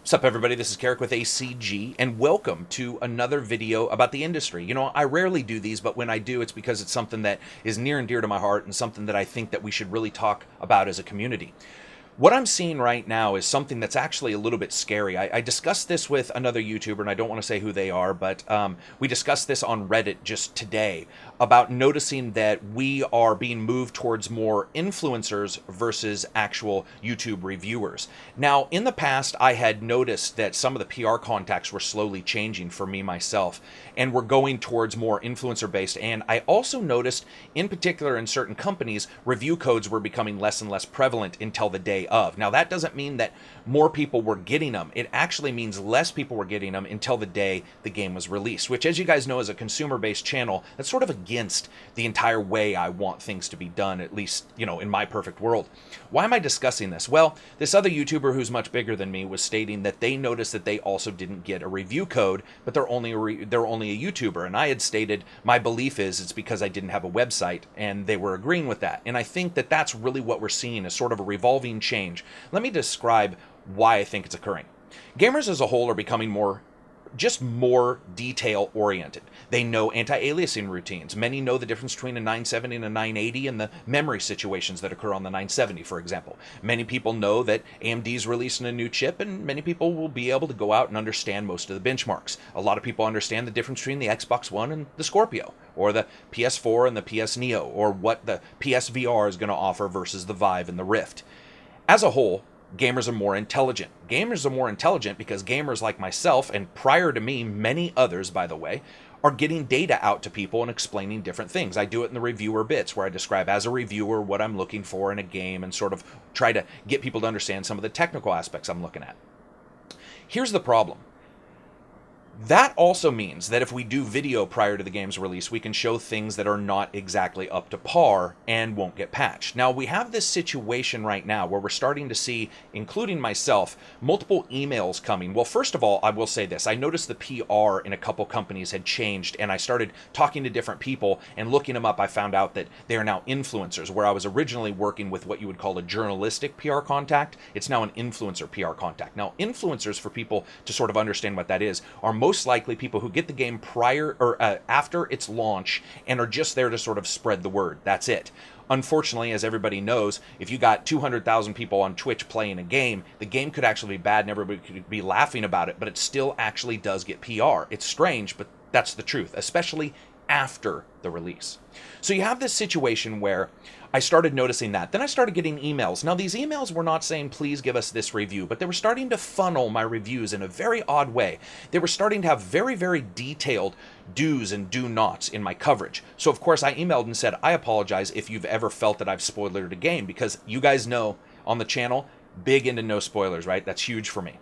What's up, everybody? This is Karak with ACG, and welcome to another video about the industry. You know, I rarely do these, but when I do, it's because it's something that is near and dear to my heart and something that I think that we should really talk about as a community. What I'm seeing right now is something that's actually a little bit scary. I discussed this with another YouTuber, and I don't want to say who they are, but we discussed this on Reddit just today about noticing that we are being moved towards more influencers versus actual YouTube reviewers. Now, in the past, I had noticed that some of the PR contacts were slowly changing for me myself, and we're going towards more influencer-based. And I also noticed, in particular in certain companies, review codes were becoming less and less prevalent until the day of. Now, that doesn't mean that more people were getting them. It actually means less people were getting them until the day the game was released, which, as you guys know, is a consumer-based channel. That's sort of against the entire way I want things to be done, at least, you know, in my perfect world. Why am I discussing this? Well, this other YouTuber who's much bigger than me was stating that they noticed that they also didn't get a review code, but they're only a YouTuber. And I had stated my belief is it's because I didn't have a website, and they were agreeing with that. And I think that that's really what we're seeing, is sort of a revolving change. Let me describe why I think it's occurring. Gamers as a whole are becoming more detail oriented. They know anti-aliasing routines. Many know the difference between a 970 and a 980 and the memory situations that occur on the 970, for example. Many people know that AMD's releasing a new chip, and many people will be able to go out and understand most of the benchmarks. A lot of people understand the difference between the Xbox One and the Scorpio, or the PS4 and the PS Neo, or what the PSVR is going to offer versus the Vive and the Rift. As a whole, gamers are more intelligent. Gamers are more intelligent because gamers like myself, and prior to me, many others, by the way, are getting data out to people and explaining different things. I do it in the reviewer bits, where I describe as a reviewer what I'm looking for in a game and sort of try to get people to understand some of the technical aspects I'm looking at. Here's the problem. That also means that if we do video prior to the game's release, we can show things that are not exactly up to par and won't get patched. Now, we have this situation right now where we're starting to see, including myself, multiple emails coming. Well, first of all, I will say this. I noticed the PR in a couple companies had changed, and I started talking to different people and looking them up. I found out that they are now influencers, where I was originally working with what you would call a journalistic PR contact. It's now an influencer PR contact. Now, influencers, for people to sort of understand what that is, are most likely people who get the game prior or after its launch and are just there to sort of spread the word. That's it. Unfortunately, as everybody knows, if you got 200,000 people on Twitch playing a game, the game could actually be bad and everybody could be laughing about it, but it still actually does get PR. It's strange, but that's the truth, especially after the release. So you have this situation where I started noticing that. Then I started getting emails. Now, these emails were not saying, please give us this review, but they were starting to funnel my reviews in a very odd way. They were starting to have very, very detailed do's and do nots in my coverage. So, of course, I emailed and said, I apologize if you've ever felt that I've spoilered a game, because you guys know on the channel, big into no spoilers, right? That's huge for me.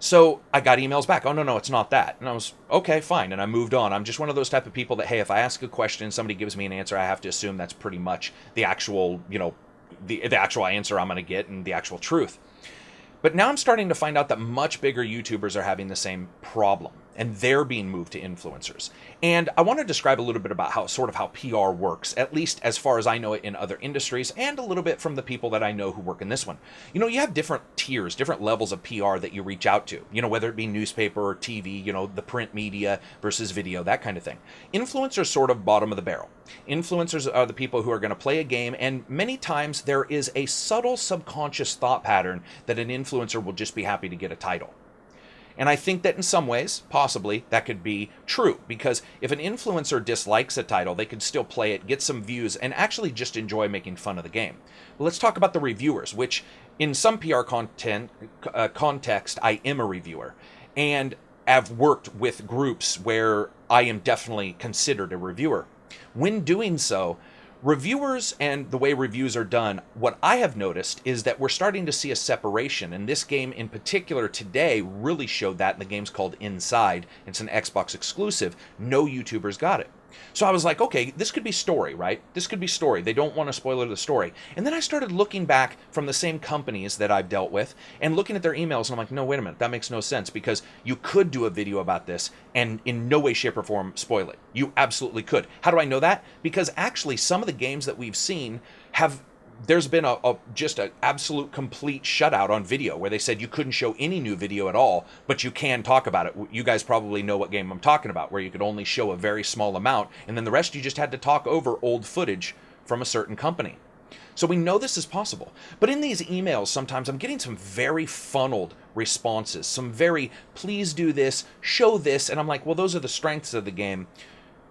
So I got emails back. Oh, no, it's not that. And I was, okay, fine. And I moved on. I'm just one of those type of people that, hey, if I ask a question, somebody gives me an answer, I have to assume that's pretty much the actual, you know, the actual answer I'm going to get and the actual truth. But now I'm starting to find out that much bigger YouTubers are having the same problem, and they're being moved to influencers. And I want to describe a little bit about how PR works, at least as far as I know it in other industries, and a little bit from the people that I know who work in this one. You know, you have different tiers, different levels of PR that you reach out to, you know, whether it be newspaper or TV, you know, the print media versus video, that kind of thing. Influencers sort of bottom of the barrel. Influencers are the people who are going to play a game, and many times there is a subtle subconscious thought pattern that an influencer will just be happy to get a title. And I think that in some ways, possibly, that could be true, because if an influencer dislikes a title, they could still play it, get some views, and actually just enjoy making fun of the game. But let's talk about the reviewers, which in some PR context, I am a reviewer, and have worked with groups where I am definitely considered a reviewer. When doing so, reviewers and the way reviews are done, what I have noticed is that we're starting to see a separation, and this game in particular today really showed that. In the game's called Inside. It's an Xbox exclusive. No YouTubers got it. So I was like, okay, this could be story, right? This could be story. They don't want to spoiler the story. And then I started looking back from the same companies that I've dealt with and looking at their emails, and I'm like, no, wait a minute, that makes no sense, because you could do a video about this and in no way, shape, or form spoil it. You absolutely could. How do I know that? Because actually some of the games that we've seen have there's been just an absolute complete shutout on video where they said you couldn't show any new video at all, but you can talk about it. You guys probably know what game I'm talking about, where you could only show a very small amount, and then the rest you just had to talk over old footage from a certain company. So we know this is possible. But in these emails, sometimes I'm getting some very funneled responses, some very, please do this, show this, and I'm like, well, those are the strengths of the game.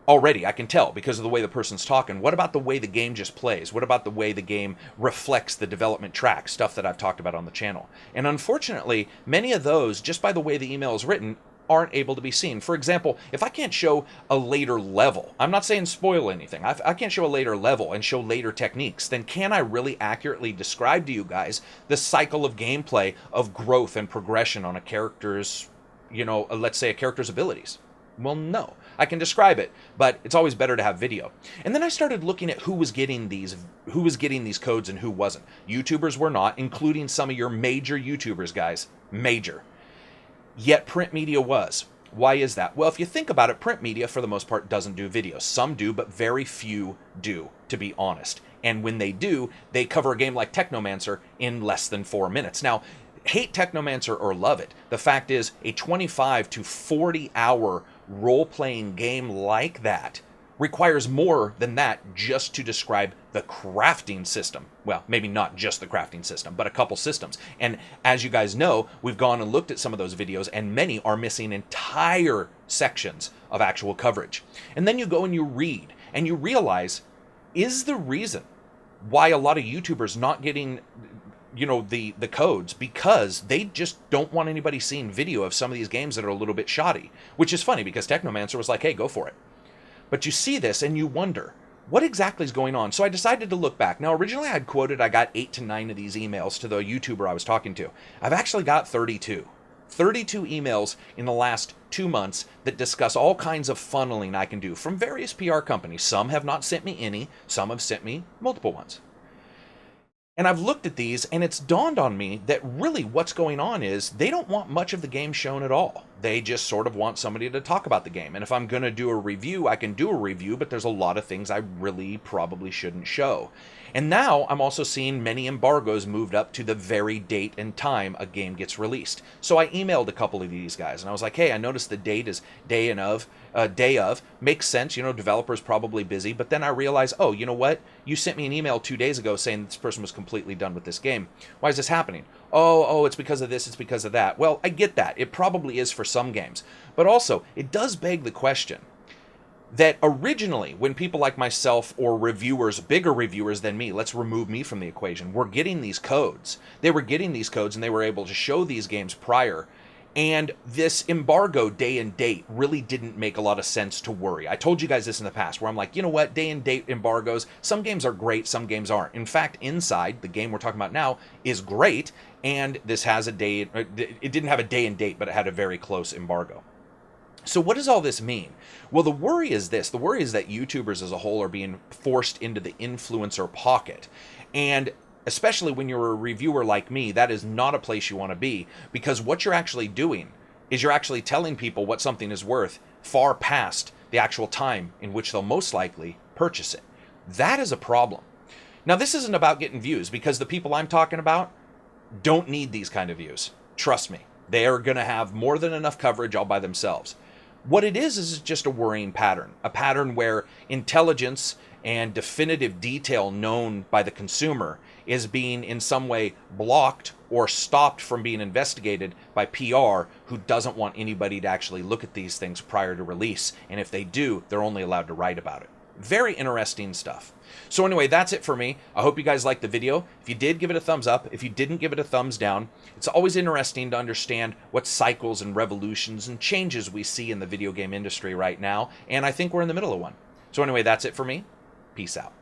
Already, I can tell because of the way the person's talking. What about the way the game just plays? What about the way the game reflects the development track, stuff that I've talked about on the channel? And unfortunately, many of those, just by the way the email is written, aren't able to be seen. For example, if I can't show a later level, I'm not saying spoil anything, I can't show a later level and show later techniques, then can I really accurately describe to you guys the cycle of gameplay of growth and progression on a character's, let's say a character's abilities? Well, no. I can describe it, but it's always better to have video. And then I started looking at who was getting these codes and who wasn't. YouTubers were not, including some of your major YouTubers, guys. Major. Yet print media was. Why is that? Well, if you think about it, print media, for the most part, doesn't do videos. Some do, but very few do, to be honest. And when they do, they cover a game like Technomancer in less than 4 minutes. Now, hate Technomancer or love it, the fact is a 25 to 40 hour role-playing game like that requires more than that just to describe the crafting system. Well, maybe not just the crafting system, but a couple systems. And as you guys know, we've gone and looked at some of those videos, and many are missing entire sections of actual coverage. And then you go and you read, and you realize, is the reason why a lot of YouTubers not getting the codes because they just don't want anybody seeing video of some of these games that are a little bit shoddy, which is funny because Technomancer was like, hey, go for it. But you see this and you wonder, what exactly is going on? So I decided to look back. Now, originally I had quoted I got 8 to 9 of these emails to the YouTuber I was talking to. I've actually got 32. 32 emails in the last 2 months that discuss all kinds of funneling I can do from various PR companies. Some have not sent me any, some have sent me multiple ones. And I've looked at these, and it's dawned on me that really what's going on is they don't want much of the game shown at all. They just sort of want somebody to talk about the game. And if I'm going to do a review, I can do a review, but there's a lot of things I really probably shouldn't show. And now I'm also seeing many embargoes moved up to the very date and time a game gets released. So I emailed a couple of these guys, and I was like, hey, I noticed the date is day of. Makes sense, developers probably busy. But then I realized, oh, you know what? You sent me an email 2 days ago saying this person was completely done with this game. Why is this happening? Oh, it's because of this, it's because of that. Well, I get that. It probably is for some games. But also, it does beg the question that originally, when people like myself or reviewers, bigger reviewers than me, let's remove me from the equation, were getting these codes. They were getting these codes and they were able to show these games prior. And this embargo day and date really didn't make a lot of sense to worry. I told you guys this in the past where I'm like, you know what, day and date embargoes, some games are great, some games aren't. In fact, Inside, the game we're talking about now, is great. And this has a day, it didn't have a day and date, but it had a very close embargo. So what does all this mean? Well, the worry is this. The worry is that YouTubers as a whole are being forced into the influencer pocket. And especially when you're a reviewer like me, that is not a place you want to be, because what you're actually doing is you're actually telling people what something is worth far past the actual time in which they'll most likely purchase it. That is a problem. Now, this isn't about getting views, because the people I'm talking about don't need these kind of views. Trust me. They are going to have more than enough coverage all by themselves. What it is just a worrying pattern, a pattern where intelligence and definitive detail known by the consumer is being in some way blocked or stopped from being investigated by PR who doesn't want anybody to actually look at these things prior to release. And if they do, they're only allowed to write about it. Very interesting stuff. So anyway, that's it for me. I hope you guys liked the video. If you did, give it a thumbs up. If you didn't, give it a thumbs down. It's always interesting to understand what cycles and revolutions and changes we see in the video game industry right now, and I think we're in the middle of one. So anyway, that's it for me. Peace out.